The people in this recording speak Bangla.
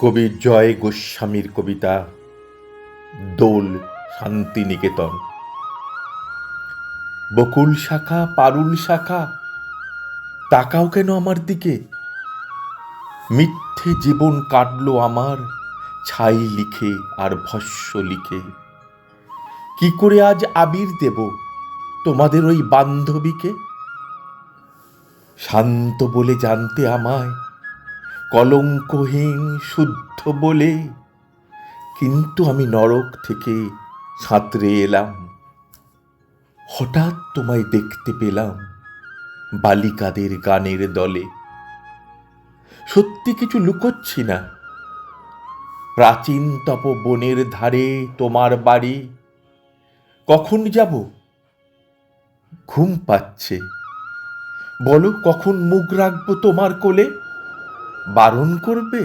কবি জয় গোস্বামীর কবিতা দোল শান্তিনিকেতন। বকুল শাখা পারুল শাখা, তাকাও কেন আমার দিকে? মিথ্যে জীবন কাটলো আমার, ছাই লিখে আর ভস্য লিখে। কি করে আজ আবির দেব তোমাদের ওই বান্ধবীকে? শান্ত বলে জানতে আমায়, কলঙ্কহীন শুদ্ধ বলে, কিন্তু আমি নরক থেকে সাঁতরে এলাম। হঠাৎ তোমায় দেখতে পেলাম বালিকাদের গানের দলে। সত্যি কিছু লুকোচ্ছি না, প্রাচীন তপবনের ধারে তোমার বাড়ি। কখন যাব? ঘুম পাচ্ছে, বলো কখন মুখ রাখবো তোমার কোলে? বারণ করবে?